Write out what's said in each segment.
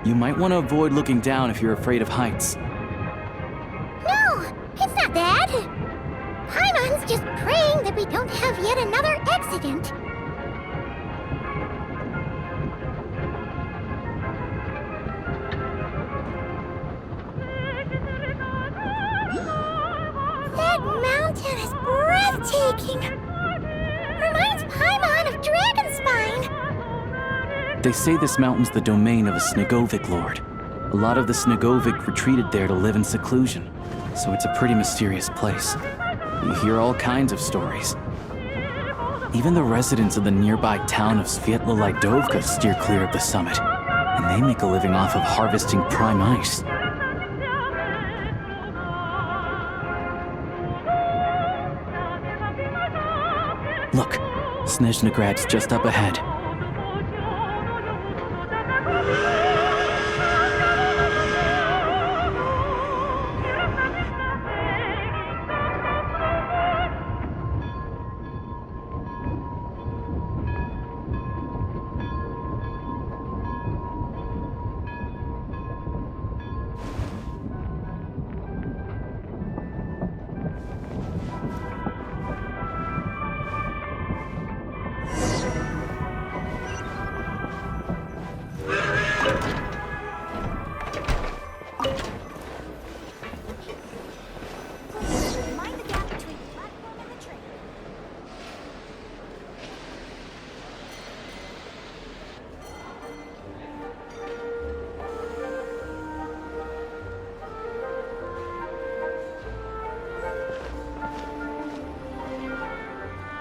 You might want to avoid looking down if you're afraid of heights. No, it's not that. Paimon's just praying that we don't have yet another accident. That mountain is breathtaking. Reminds Paimon of Dragonspine. They say this mountain's the domain of a Snegovic lord. A lot of the Snegovic retreated there to live in seclusion, so it's a pretty mysterious place. You hear all kinds of stories. Even the residents of the nearby town of Svietla-Lidovka steer clear of the summit, and they make a living off of harvesting prime ice. Look, Snezhnograd's just up ahead.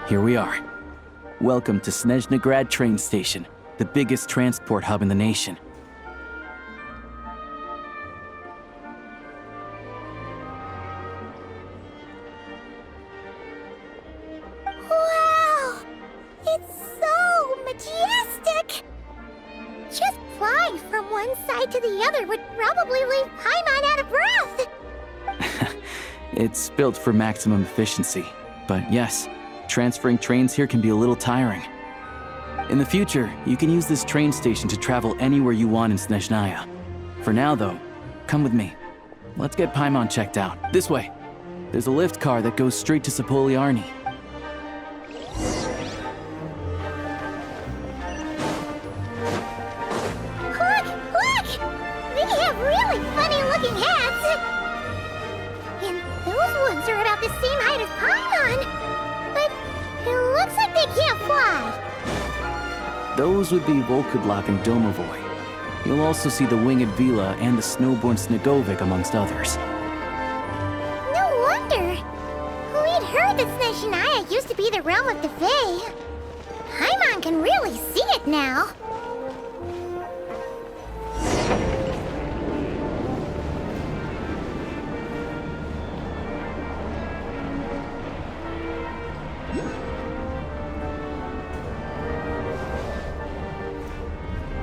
Here we are. Welcome to Snezhnograd train station, the biggest transport hub in the nation. Wow! It's so majestic! Just flying from one side to the other would probably leave Paimon out of breath! It's built for maximum efficiency, but yes, transferring trains here can be a little tiring. In the future, you can use this train station to travel anywhere you want in Snezhnaya. For now, though, come with me. Let's get Paimon checked out. This way. There's a lift car that goes straight to Sapoliarny. Look! Look! They have really funny-looking hats! And those ones are about the same height as Paimon! But it looks like they can't fly! Those would be Volkudlak and Domovoy. You'll also see the winged Vila and the snowborn Snegovic amongst others. No wonder! We'd heard that Snezhnaya used to be the realm of the Fae. Paimon can really see it now.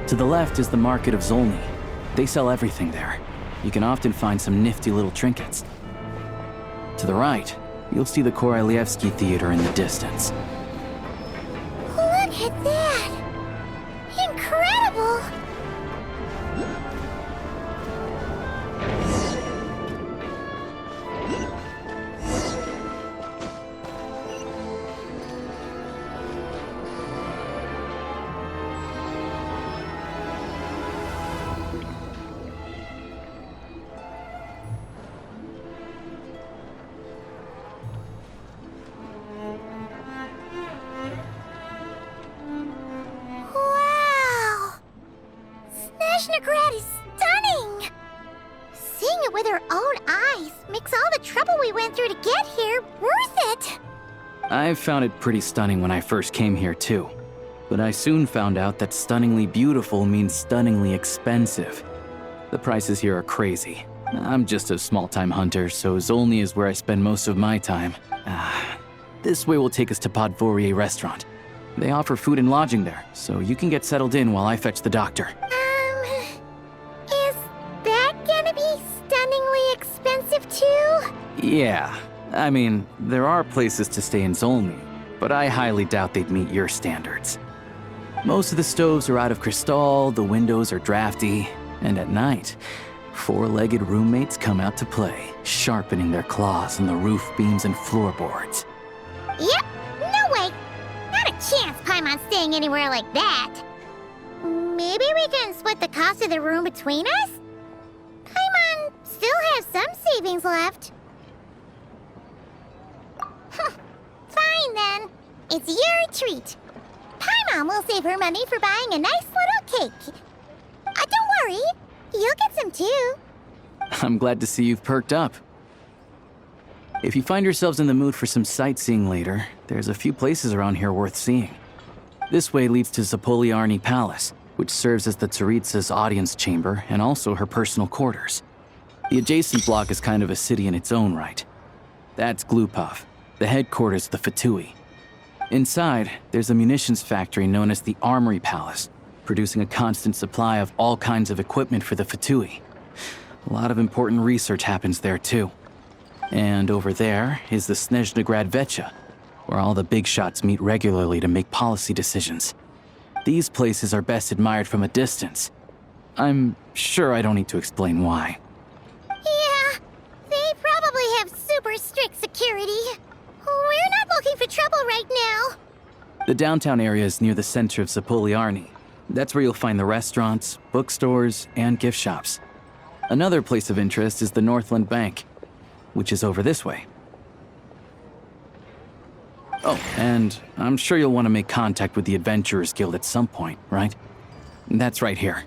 To the left is the market of Zolny. They sell everything there. You can often find some nifty little trinkets. To the right, you'll see the Korolyevsky Theater in the distance. Look at that! Incredible! Wow! Snezhnograd is stunning! Seeing it with our own eyes makes all the trouble we went through to get here worth it! I found it pretty stunning when I first came here, too. But I soon found out that stunningly beautiful means stunningly expensive. The prices here are crazy. I'm just a small-time hunter, so Zolny is where I spend most of my time. This way will take us to Podvorier restaurant. They offer food and lodging there, so you can get settled in while I fetch the doctor. Is that gonna be stunningly expensive too? Yeah, I mean, there are places to stay in Zolny, but I highly doubt they'd meet your standards. Most of the stoves are out of crystal, the windows are drafty, and at night, four-legged roommates come out to play, sharpening their claws on the roof beams and floorboards. Yep, no way. Not a chance Paimon's staying anywhere like that. Maybe we can split the cost of the room between us? Paimon still has some savings left. Fine then. It's your treat. Paimon will save her money for buying a nice little cake. Don't worry, you'll get some too. I'm glad to see you've perked up. If you find yourselves in the mood for some sightseeing later, there's a few places around here worth seeing. This way leads to Zapoliarny Palace, which serves as the Tsaritsa's audience chamber and also her personal quarters. The adjacent block is kind of a city in its own right. That's Glupov, the headquarters of the Fatui. Inside, there's a munitions factory known as the Armory Palace, producing a constant supply of all kinds of equipment for the Fatui. A lot of important research happens there too. And over there is the Snezhnograd Vecha, where all the big shots meet regularly to make policy decisions. These places are best admired from a distance. I'm sure I don't need to explain why. Yeah, they probably have super strict security. We're not looking for trouble right now. The downtown area is near the center of Zapoliarny. That's where you'll find the restaurants, bookstores, and gift shops. Another place of interest is the Northland Bank, which is over this way. Oh, and I'm sure you'll want to make contact with the Adventurers Guild at some point, right? That's right here.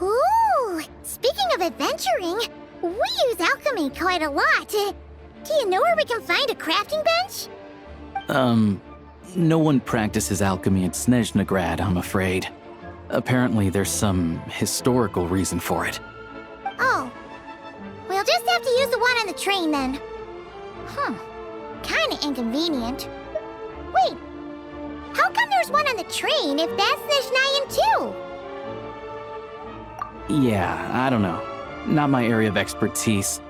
Ooh, speaking of adventuring, we use alchemy quite a lot. Do you know where we can find a crafting bench? No one practices alchemy at Snezhnograd, I'm afraid. Apparently there's some historical reason for it. Oh, we'll just have to use the one on the train then. Kinda inconvenient. Wait, how come there's one on the train if that's Snezhnayan too? Yeah, I don't know. Not my area of expertise.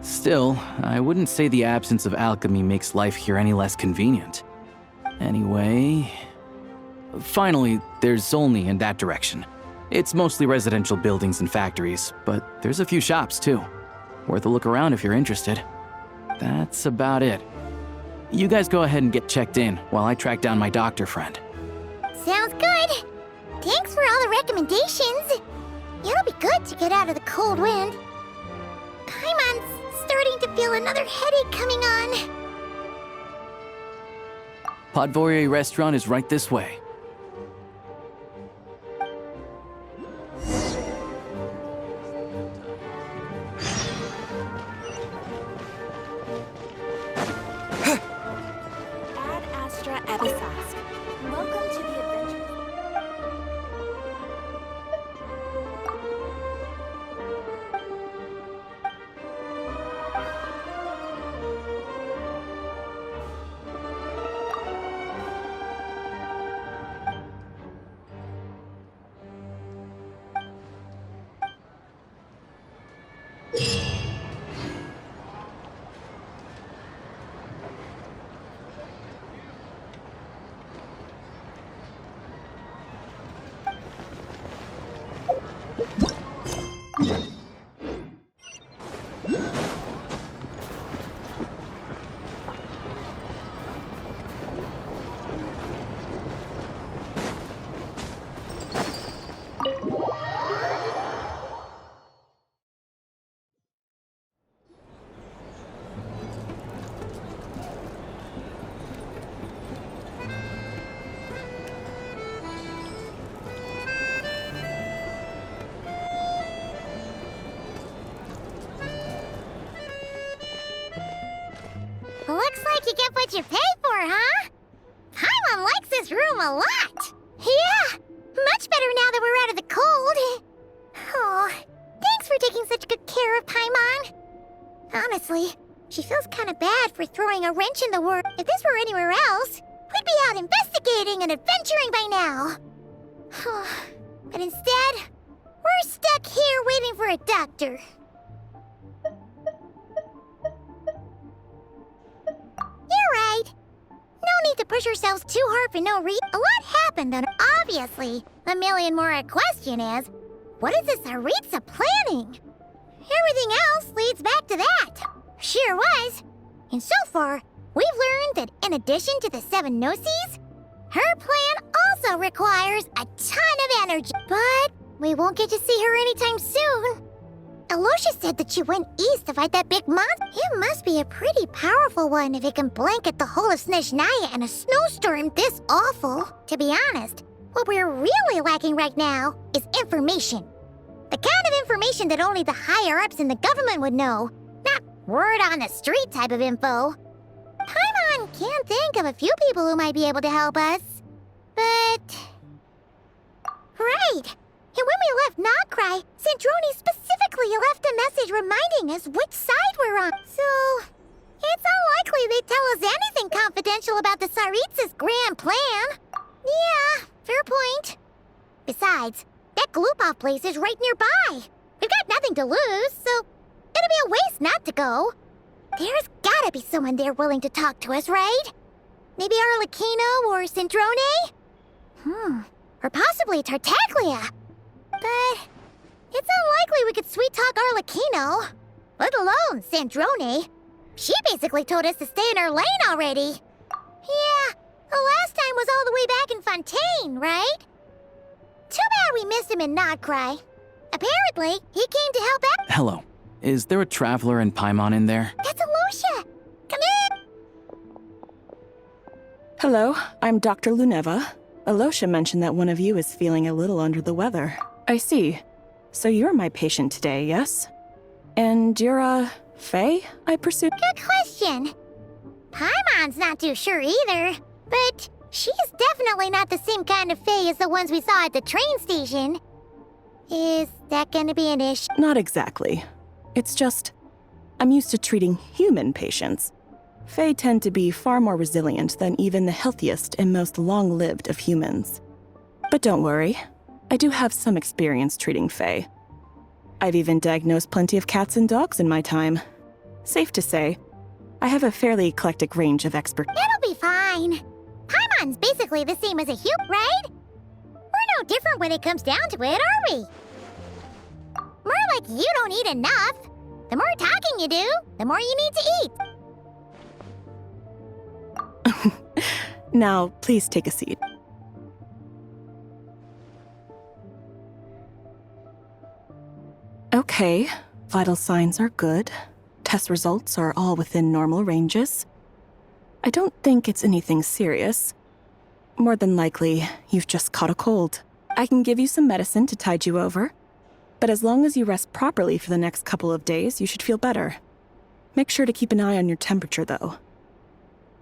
Still, I wouldn't say the absence of alchemy makes life here any less convenient. Anyway... Finally, there's Zolny in that direction. It's mostly residential buildings and factories, but there's a few shops too. Worth a look around if you're interested. That's about it. You guys go ahead and get checked in while I track down my doctor friend. Sounds good. Thanks for all the recommendations. It'll be good to get out of the cold wind. Paimon's starting to feel another headache coming on. Podvorier restaurant is right this way. Welcome to the adventure. Looks like you get what you pay for, huh? Paimon likes this room a lot. much better now that we're out of the cold. Oh, thanks for taking such good care of Paimon. Honestly, she feels kind of bad for throwing a wrench in the works. If this were anywhere else, we'd be out investigating and adventuring by now. But instead, we're stuck here waiting for a doctor. You're right. No need to push ourselves too hard for no reason. A lot happened, and obviously, a million more a question is, what is this Tsaritsa planning? Everything else leads back to that. Sure was. And so far, we've learned that in addition to the 7 Gnosis, her plan also requires a ton of energy. But we won't get to see her anytime soon. Alyosha said that she went east to fight that big monster. It must be a pretty powerful one if it can blanket the whole of Snezhnaya in a snowstorm this awful. To be honest, what we're really lacking right now is information. The kind of information that only the higher-ups in the government would know. Not word on the street type of info. Paimon can't think of a few people who might be able to help us. But... Right! And when we left Nocry, Snezhnograd specifically left a message reminding us which side we're on. So, it's unlikely they'd tell us anything confidential about the Tsaritsa's grand plan. Yeah, fair point. Besides, that Gloop-off place is right nearby. We've got nothing to lose, so it'd be a waste not to go. There's gotta be someone there willing to talk to us, right? Maybe Arlecchino or Snezhnograd? Or possibly Tartaglia. But it's unlikely we could sweet-talk Arlecchino, let alone Snezhnograd. She basically told us to stay in her lane already. Yeah, the last time was all the way back in Fontaine, right? Too bad we missed him in Nocry. Apparently, he came to help out. Hello. Is there a traveler and Paimon in there? That's Alyosha. Come in. Hello, I'm Dr. Luneva. Alyosha mentioned that one of you is feeling a little under the weather. I see. So you're my patient today, yes? And you're, Faye, I presume? Good question. Paimon's not too sure either, but she's definitely not the same kind of Faye as the ones we saw at the train station. Is that gonna be an issue? Not exactly. It's just, I'm used to treating human patients. Fae tend to be far more resilient than even the healthiest and most long-lived of humans. But don't worry, I do have some experience treating Fae. I've even diagnosed plenty of cats and dogs in my time. Safe to say, I have a fairly eclectic range of expertise. It'll be fine. Paimon's basically the same as a human, right? We're no different when it comes down to it, are we? More like you don't eat enough. The more talking you do, the more you need to eat. Now, please take a seat. Okay, vital signs are good. Test results are all within normal ranges. I don't think it's anything serious. More than likely, you've just caught a cold. I can give you some medicine to tide you over. But as long as you rest properly for the next couple of days, you should feel better. Make sure to keep an eye on your temperature, though.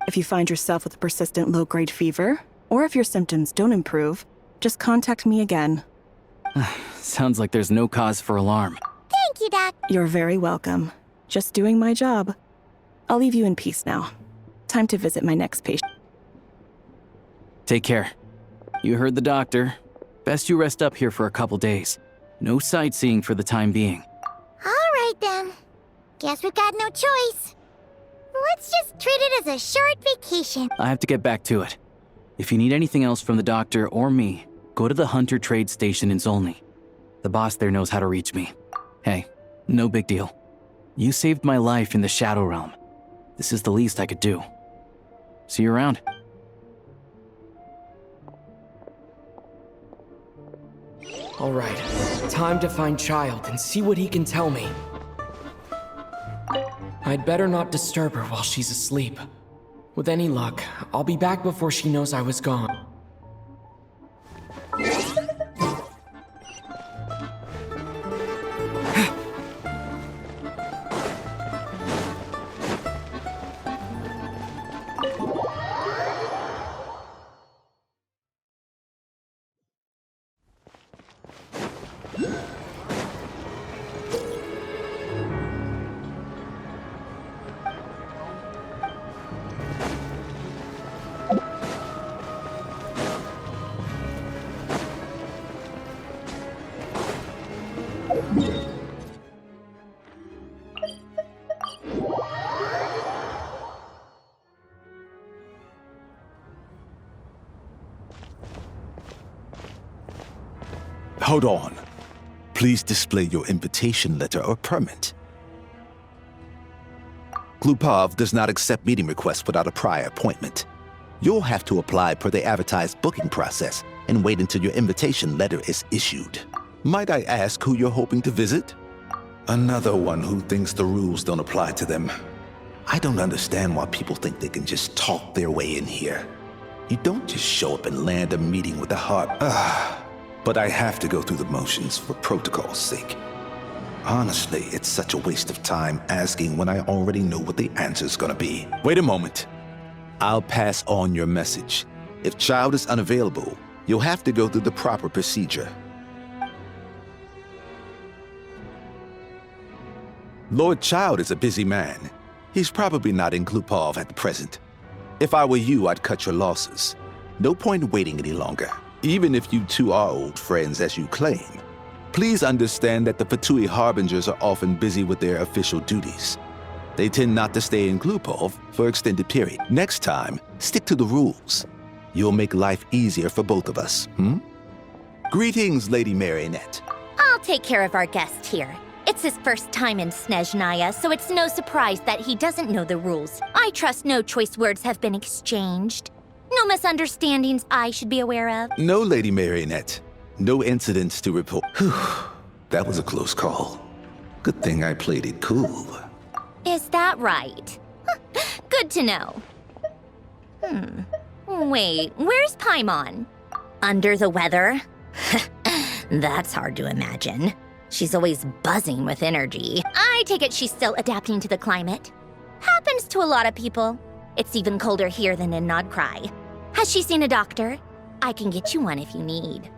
If you find yourself with a persistent low-grade fever, or if your symptoms don't improve, just contact me again. Sounds like there's no cause for alarm. Thank you, Doc. You're very welcome. Just doing my job. I'll leave you in peace now. Time to visit my next patient. Take care. You heard the doctor. Best you rest up here for a couple days. No sightseeing for the time being. All right, then. Guess we've got no choice. Let's just treat it as a short vacation. I have to get back to it. If you need anything else from the doctor or me, go to the Hunter Trade Station in Zolny. The boss there knows how to reach me. Hey, no big deal. You saved my life in the Shadow Realm. This is the least I could do. See you around. All right, time to find Child and see what he can tell me. I'd better not disturb her while she's asleep. With any luck, I'll be back before she knows I was gone. Hold on. Please display your invitation letter or permit. Glupov does not accept meeting requests without a prior appointment. You'll have to apply per the advertised booking process and wait until your invitation letter is issued. Might I ask who you're hoping to visit? Another one who thinks the rules don't apply to them. I don't understand why people think they can just talk their way in here. You don't just show up and land a meeting with a heart. But I have to go through the motions for protocol's sake. Honestly, it's such a waste of time asking when I already know what the answer's gonna be. Wait a moment. I'll pass on your message. If Child is unavailable, you'll have to go through the proper procedure. Lord Child is a busy man. He's probably not in Glupov at the present. If I were you, I'd cut your losses. No point waiting any longer, even if you two are old friends as you claim. Please understand that the Fatui Harbingers are often busy with their official duties. They tend not to stay in Glupov for extended period. Next time, stick to the rules. You'll make life easier for both of us, Greetings, Lady Marionette. I'll take care of our guest here. It's his first time in Snezhnaya, so it's no surprise that he doesn't know the rules. I trust no choice words have been exchanged. No misunderstandings I should be aware of. No, Lady Marionette. No incidents to report. Whew, that was a close call. Good thing I played it cool. Is that right? Good to know. Wait, where's Paimon? Under the weather? That's hard to imagine. She's always buzzing with energy. I take it she's still adapting to the climate. Happens to a lot of people. It's even colder here than in Nodcry. Has she seen a doctor? I can get you one if you need.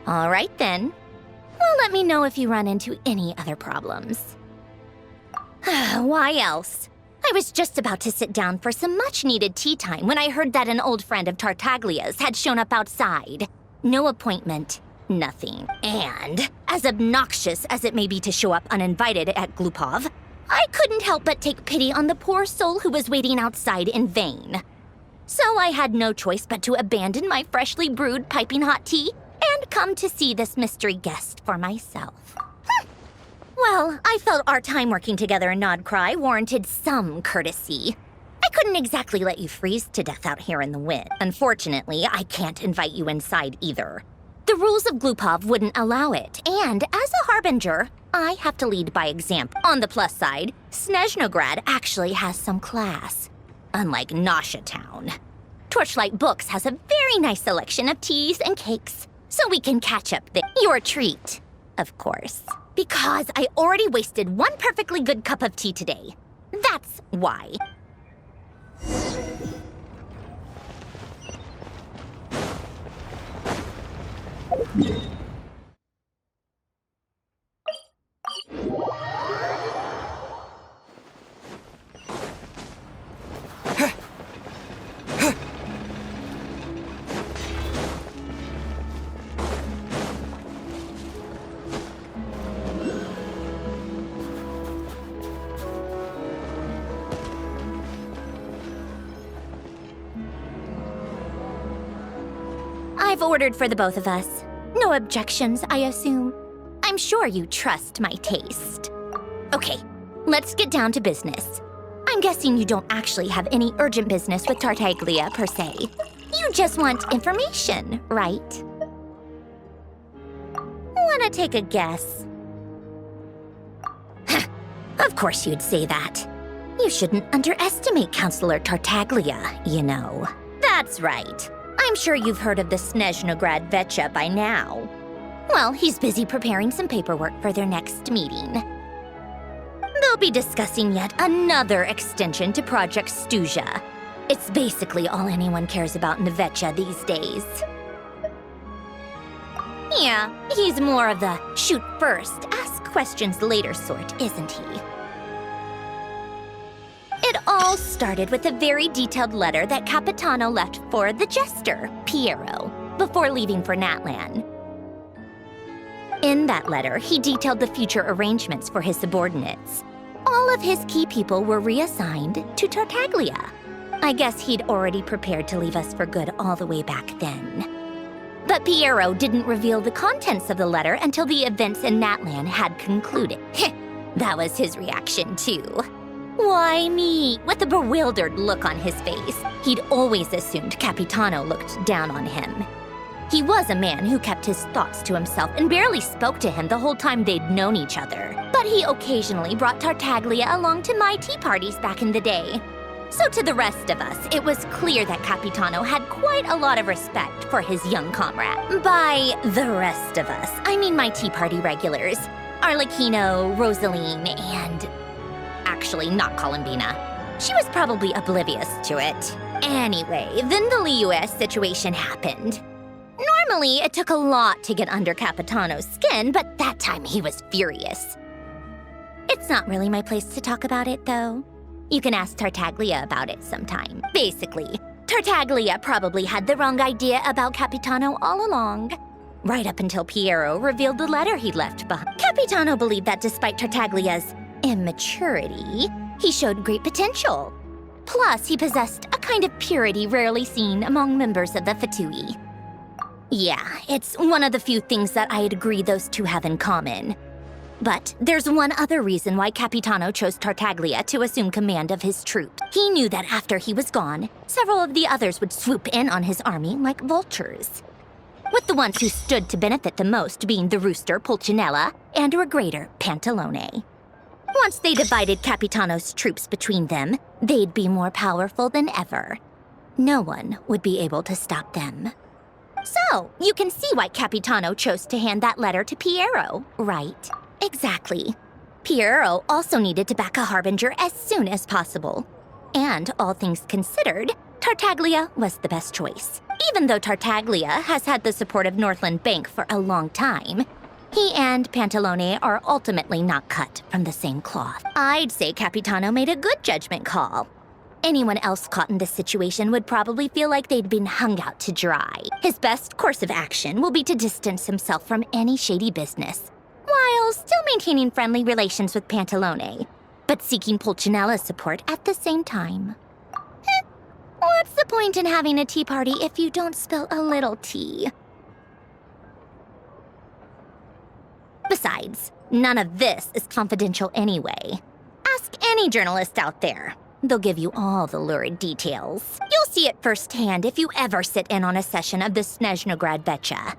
All right then. Well, let me know if you run into any other problems. Why else? I was just about to sit down for some much-needed tea time when I heard that an old friend of Tartaglia's had shown up outside. No appointment, nothing. And, as obnoxious as it may be to show up uninvited at Glupov, I couldn't help but take pity on the poor soul who was waiting outside in vain. So I had no choice but to abandon my freshly brewed piping hot tea and come to see this mystery guest for myself. Well, I felt our time working together in Nodcry warranted some courtesy. I couldn't exactly let you freeze to death out here in the wind. Unfortunately, I can't invite you inside either. The rules of Glupov wouldn't allow it, and as a harbinger, I have to lead by example. On the plus side, Snezhnograd actually has some class, unlike Nausea Town. Torchlight Books has a very nice selection of teas and cakes, so we can catch up there. Your treat, of course. Because I already wasted one perfectly good cup of tea today. That's why. I've ordered for the both of us. No objections, I assume. I'm sure you trust my taste. Okay, let's get down to business. I'm guessing you don't actually have any urgent business with Tartaglia, per se. You just want information, right? Wanna take a guess? Of course you'd say that. You shouldn't underestimate Counselor Tartaglia, you know. That's right. I'm sure you've heard of the Snezhnograd Vetcha by now. Well, he's busy preparing some paperwork for their next meeting. They'll be discussing yet another extension to Project Stuzha. It's basically all anyone cares about in the Vetcha these days. Yeah, he's more of the shoot first, ask questions later sort, isn't he? It all started with a very detailed letter that Capitano left for the jester, Piero, before leaving for Natlan. In that letter, he detailed the future arrangements for his subordinates. All of his key people were reassigned to Tartaglia. I guess he'd already prepared to leave us for good all the way back then. But Piero didn't reveal the contents of the letter until the events in Natlan had concluded. That was his reaction, too. Why me? With a bewildered look on his face. He'd always assumed Capitano looked down on him. He was a man who kept his thoughts to himself and barely spoke to him the whole time they'd known each other. But he occasionally brought Tartaglia along to my tea parties back in the day. So to the rest of us, it was clear that Capitano had quite a lot of respect for his young comrade. By the rest of us, I mean my tea party regulars. Arlecchino, Rosaline, and... actually, not Columbina. She was probably oblivious to it. Anyway, then the Liues situation happened. Normally, it took a lot to get under Capitano's skin, but that time he was furious. It's not really my place to talk about it, though. You can ask Tartaglia about it sometime. Basically, Tartaglia probably had the wrong idea about Capitano all along. Right up until Piero revealed the letter he'd left behind. Capitano believed that despite Tartaglia's immaturity, he showed great potential. Plus, he possessed a kind of purity rarely seen among members of the Fatui. Yeah, it's one of the few things that I'd agree those two have in common. But there's one other reason why Capitano chose Tartaglia to assume command of his troops. He knew that after he was gone, several of the others would swoop in on his army like vultures. With the ones who stood to benefit the most being the rooster Pulcinella and regrator Pantalone. Once they divided Capitano's troops between them, they'd be more powerful than ever. No one would be able to stop them. So, you can see why Capitano chose to hand that letter to Piero, right? Exactly. Piero also needed to back a harbinger as soon as possible. And all things considered, Tartaglia was the best choice. Even though Tartaglia has had the support of Northland Bank for a long time, he and Pantalone are ultimately not cut from the same cloth. I'd say Capitano made a good judgment call. Anyone else caught in this situation would probably feel like they'd been hung out to dry. His best course of action will be to distance himself from any shady business, while still maintaining friendly relations with Pantalone, but seeking Pulcinella's support at the same time. What's the point in having a tea party if you don't spill a little tea? Besides, none of this is confidential anyway. Ask any journalist out there. They'll give you all the lurid details. You'll see it firsthand if you ever sit in on a session of the Snezhnograd Vecha.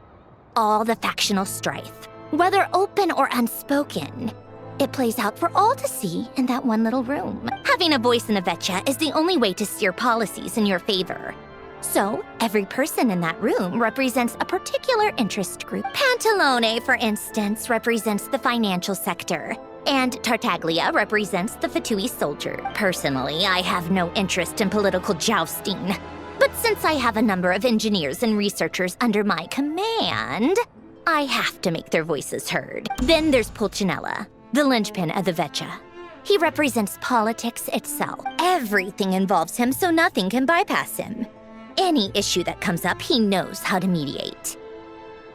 All the factional strife, whether open or unspoken, it plays out for all to see in that one little room. Having a voice in the Vecha is the only way to steer policies in your favor. So, every person in that room represents a particular interest group. Pantalone, for instance, represents the financial sector, and Tartaglia represents the Fatui soldier. Personally, I have no interest in political jousting. But since I have a number of engineers and researchers under my command, I have to make their voices heard. Then there's Pulcinella, the linchpin of the Vecha. He represents politics itself. Everything involves him, so nothing can bypass him. Any issue that comes up, he knows how to mediate.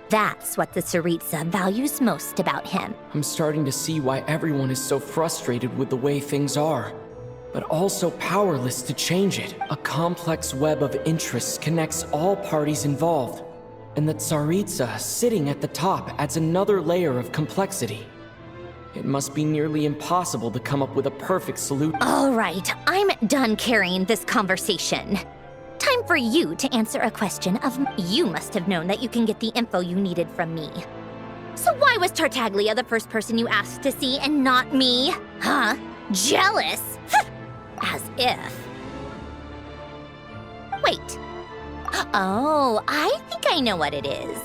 That's what the Tsaritsa values most about him. I'm starting to see why everyone is so frustrated with the way things are, but also powerless to change it. A complex web of interests connects all parties involved, and the Tsaritsa sitting at the top adds another layer of complexity. It must be nearly impossible to come up with a perfect solution. All right, I'm done carrying this conversation. Time for you to answer a question of you must have known that you can get the info you needed from me. So why was Tartaglia the first person you asked to see and not me? Huh? Jealous? As if. Wait. Oh, I think I know what it is.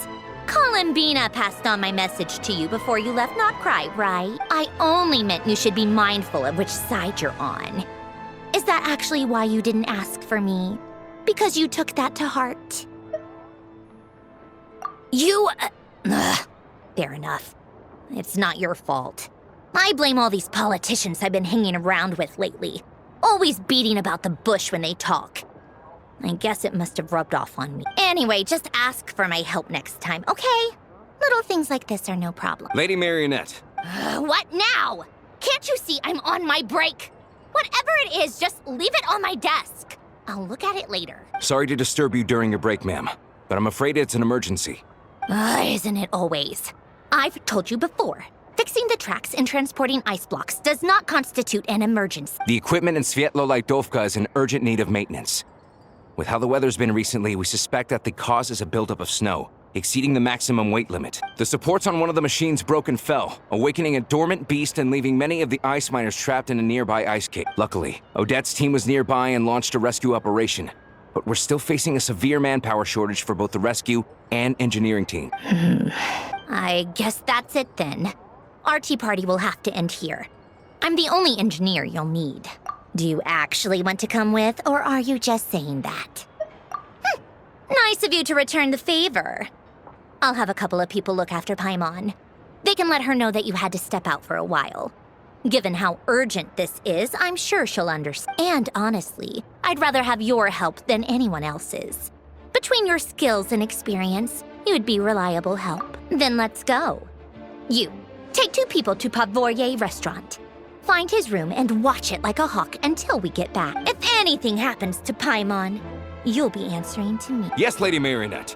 Columbina passed on my message to you before you left Not Cry, right? I only meant you should be mindful of which side you're on. Is that actually why you didn't ask for me? Because you took that to heart? Fair enough. It's not your fault. I blame all these politicians I've been hanging around with lately. Always beating about the bush when they talk. I guess it must have rubbed off on me. Anyway, just ask for my help next time, okay? Little things like this are no problem. Lady Marionette. What now? Can't you see I'm on my break? Whatever it is, just leave it on my desk. I'll look at it later. Sorry to disturb you during your break, ma'am, but I'm afraid it's an emergency. Isn't it always? I've told you before. Fixing the tracks and transporting ice blocks does not constitute an emergency. The equipment in Svietlo-Laitovka is in urgent need of maintenance. With how the weather's been recently, we suspect that the cause is a buildup of snow, exceeding the maximum weight limit. The supports on one of the machines broke and fell, awakening a dormant beast and leaving many of the ice miners trapped in a nearby ice cave. Luckily, Odette's team was nearby and launched a rescue operation. But we're still facing a severe manpower shortage for both the rescue and engineering team. I guess that's it then. Our tea party will have to end here. I'm the only engineer you'll need. Do you actually want to come with, or are you just saying that? Nice of you to return the favor. I'll have a couple of people look after Paimon. They can let her know that you had to step out for a while. Given how urgent this is, I'm sure she'll understand. And honestly, I'd rather have your help than anyone else's. Between your skills and experience, you'd be reliable help. Then let's go. You, take 2 people to Pavoye restaurant. Find his room and watch it like a hawk until we get back. If anything happens to Paimon, you'll be answering to me. Yes, Lady Marionette.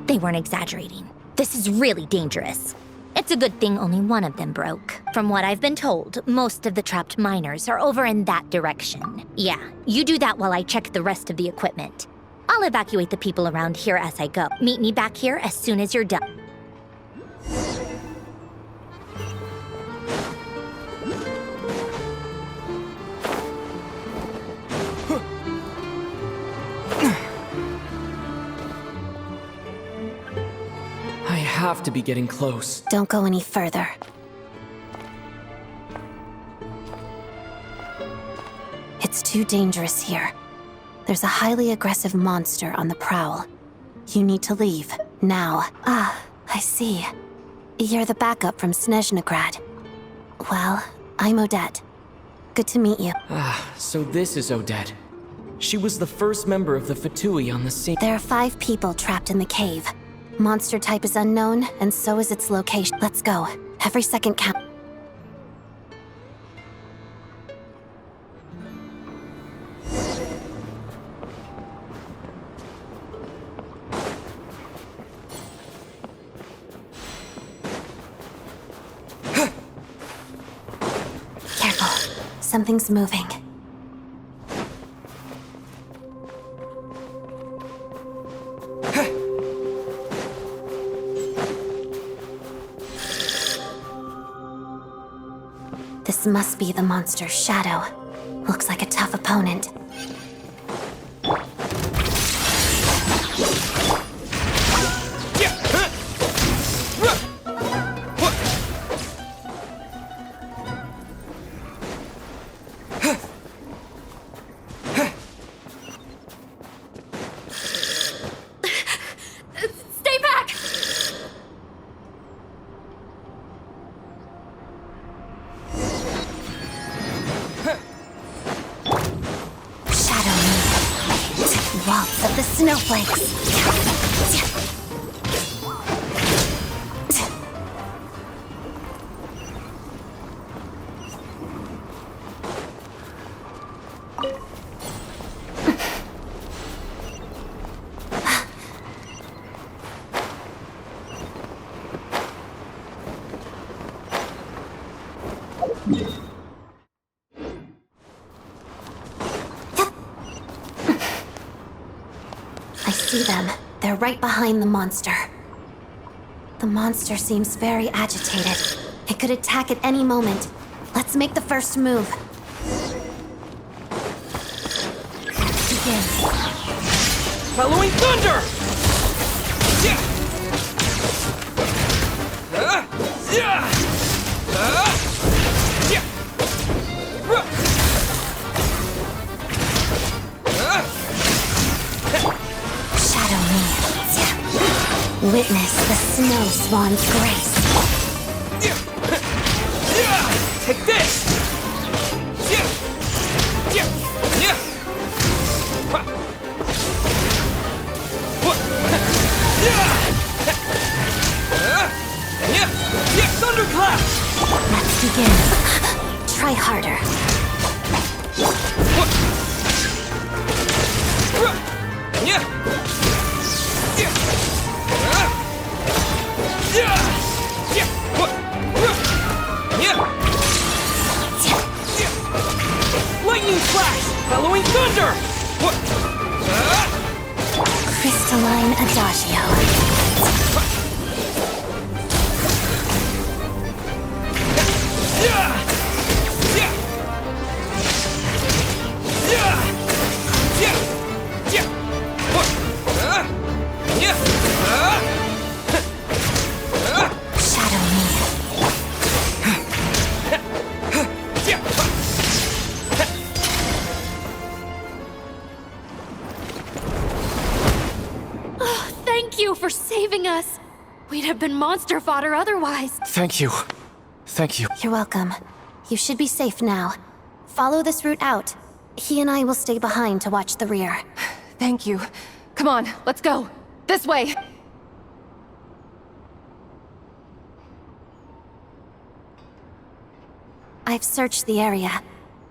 They weren't exaggerating. This is really dangerous. It's a good thing only one of them broke. From what I've been told, most of the trapped miners are over in that direction. Yeah, you do that while I check the rest of the equipment. I'll evacuate the people around here as I go. Meet me back here as soon as you're done. I have to be getting close. Don't go any further. It's too dangerous here. There's a highly aggressive monster on the prowl. You need to leave, now. Ah, I see. You're the backup from Snezhnograd. Well, I'm Odette. Good to meet you. So this is Odette. She was the first member of the Fatui on the scene. There are 5 people trapped in the cave. Monster type is unknown, and so is its location. Let's go. Every second counts. Careful. Something's moving. This must be the monster's shadow. Looks like a tough opponent. Stay back! Waltz of the snowflakes. I see them. They're right behind the monster. The monster seems very agitated. It could attack at any moment. Let's make the first move. Let's begin. Following thunder! Shadow me. Witness the snow swan's grace. Take this! Thunderclap! Let's begin. Try harder. Lightning flash! Following thunder! Crystalline adagio. Shadow me. Thank you for saving us. We'd have been monster fodder otherwise. Thank you. Thank you. You're welcome. You should be safe now. Follow this route out. He and I will stay behind to watch the rear. Thank you. Come on, let's go. This way! I've searched the area.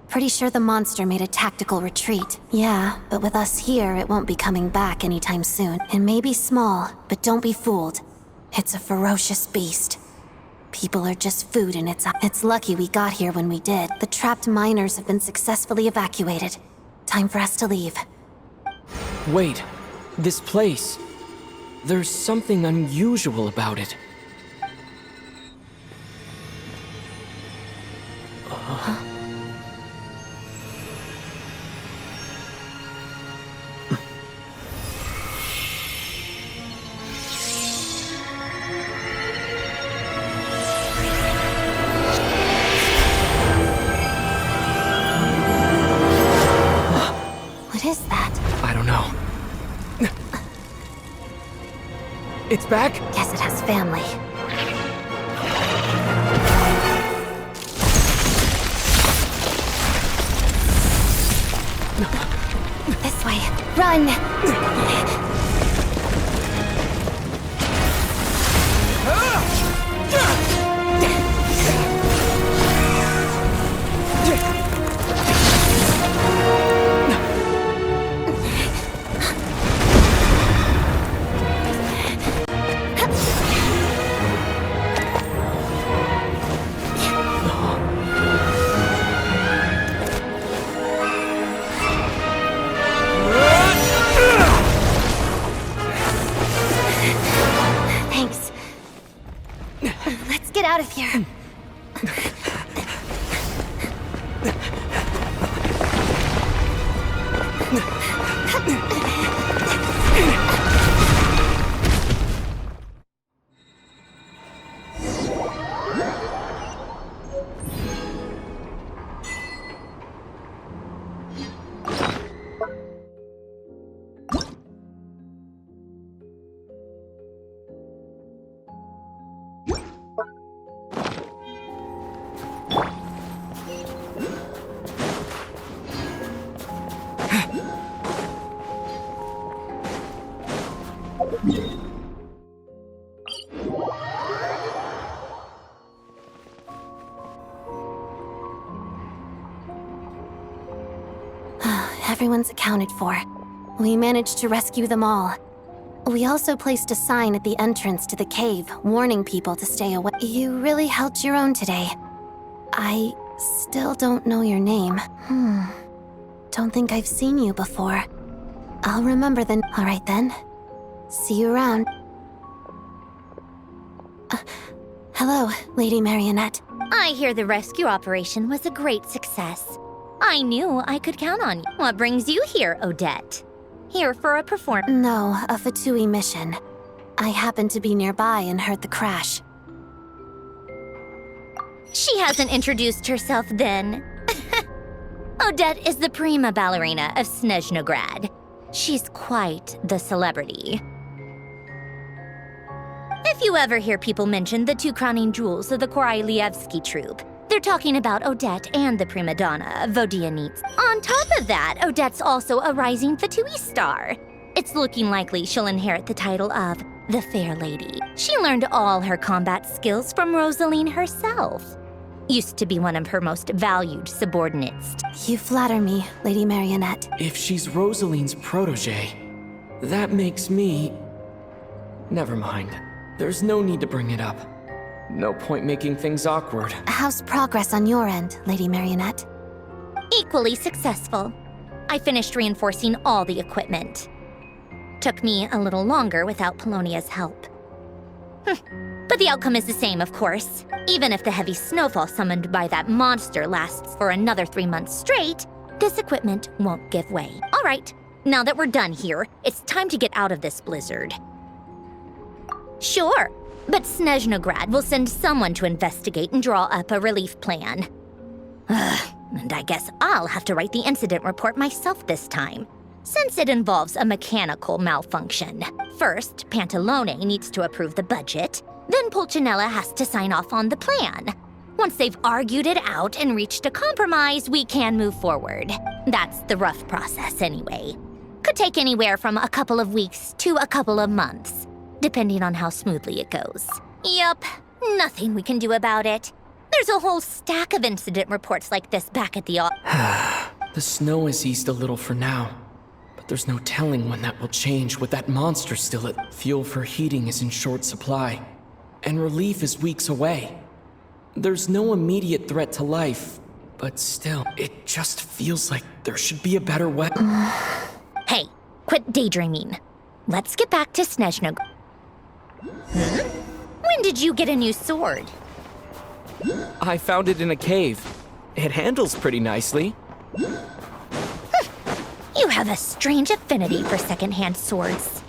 Pretty sure the monster made a tactical retreat. Yeah, but with us here, it won't be coming back anytime soon. It may be small, but don't be fooled. It's a ferocious beast. People are just food in its eyes. It's lucky we got here when we did. The trapped miners have been successfully evacuated. Time for us to leave. Wait, This place. There's something unusual about it. What is that? I don't know. It's back? Guess it has family. This way. Run! Thanks. Let's get out of here. Everyone's accounted for. We managed to rescue them all. We also placed a sign at the entrance to the cave, warning people to stay away. You really held your own today. I still don't know your name. Don't think I've seen you before. I'll remember then. All right then. See you around. Hello, Lady Marionette. I hear the rescue operation was a great success. I knew I could count on you. What brings you here, Odette? Here for a performance? No, a Fatui mission. I happened to be nearby and heard the crash. She hasn't introduced herself then. Odette is the prima ballerina of Snezhnograd. She's quite the celebrity. If you ever hear people mention the two crowning jewels of the Korolievsky troupe, they're talking about Odette and the prima donna, Vodianitz. On top of that, Odette's also a rising Fatui star. It's looking likely she'll inherit the title of the Fair Lady. She learned all her combat skills from Rosaline herself. Used to be one of her most valued subordinates. You flatter me, Lady Marionette. If she's Rosaline's protege, that makes me... Never mind. There's no need to bring it up. No point making things awkward. How's progress on your end, Lady Marionette? Equally successful. I finished reinforcing all the equipment. Took me a little longer without Polonia's help. But the outcome is the same, of course. Even if the heavy snowfall summoned by that monster lasts for another 3 months straight, this equipment won't give way. All right, now that we're done here, it's time to get out of this blizzard. Sure, but Snezhnograd will send someone to investigate and draw up a relief plan. And I guess I'll have to write the incident report myself this time, since it involves a mechanical malfunction. First, Pantalone needs to approve the budget, then Pulcinella has to sign off on the plan. Once they've argued it out and reached a compromise, we can move forward. That's the rough process anyway. Could take anywhere from a couple of weeks to a couple of months, depending on how smoothly it goes. Yup, nothing we can do about it. There's a whole stack of incident reports like this back at the The snow has eased a little for now, but there's no telling when that will change with that monster still at... Fuel for heating is in short supply, and relief is weeks away. There's no immediate threat to life, but still, it just feels like there should be a better way. Hey, quit daydreaming. let's get back to Snezhnograd. When did you get a new sword? I found it in a cave. It handles pretty nicely. You have a strange affinity for secondhand swords.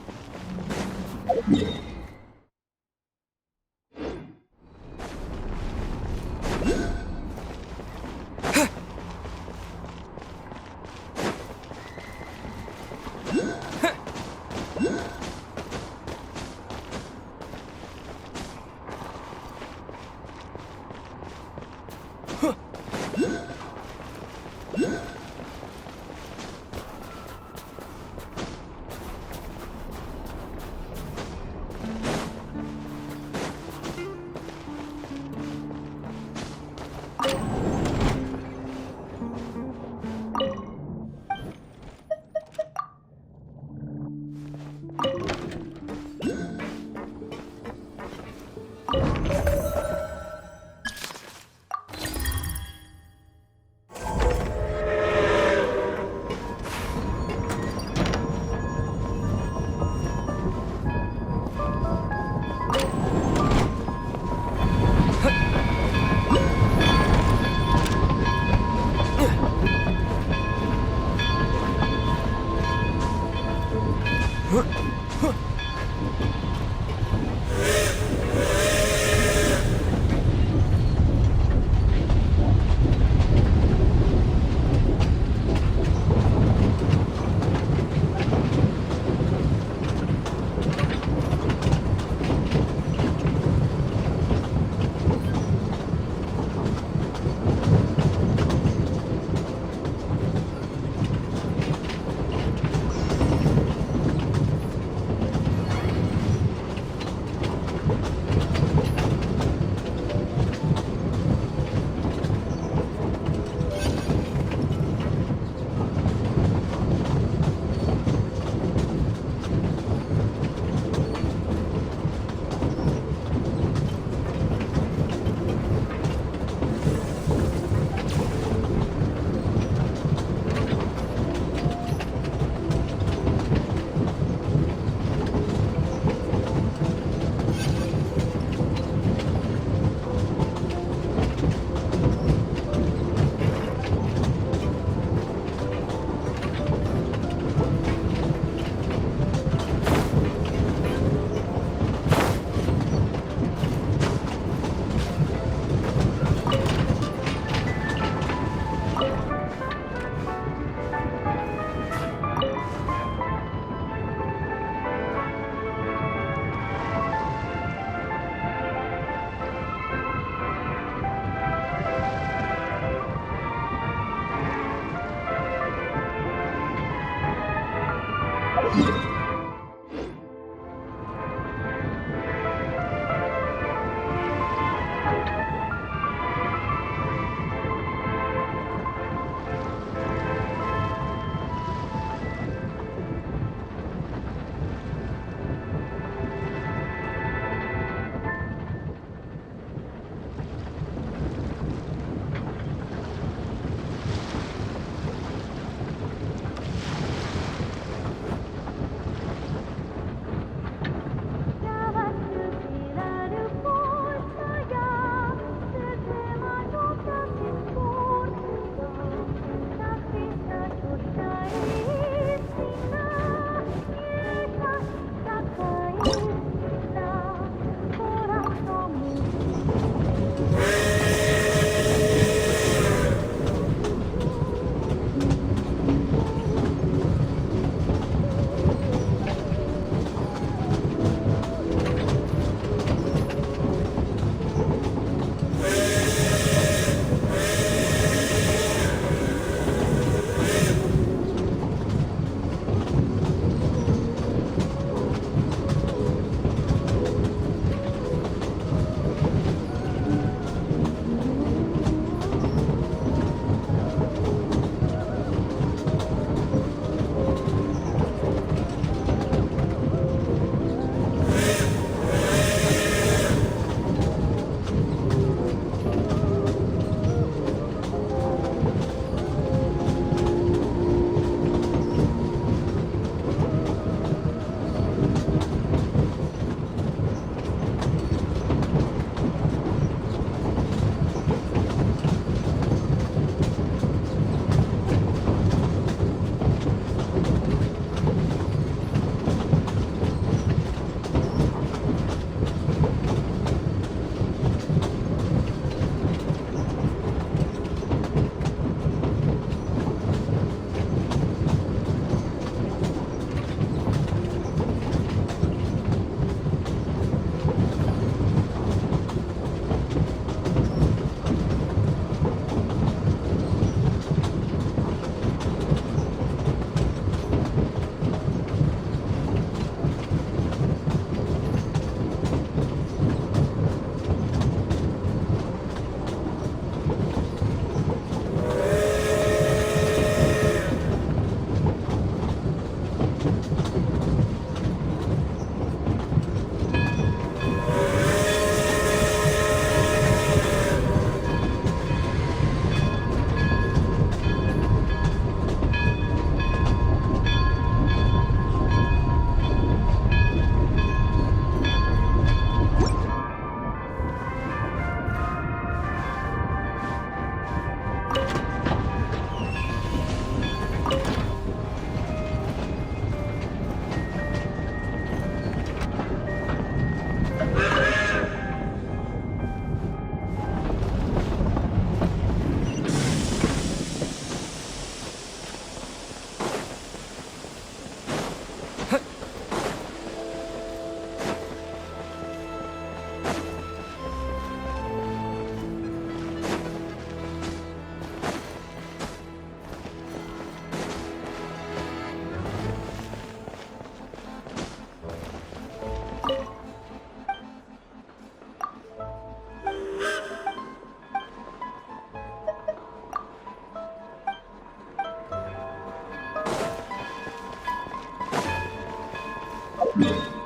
Huh?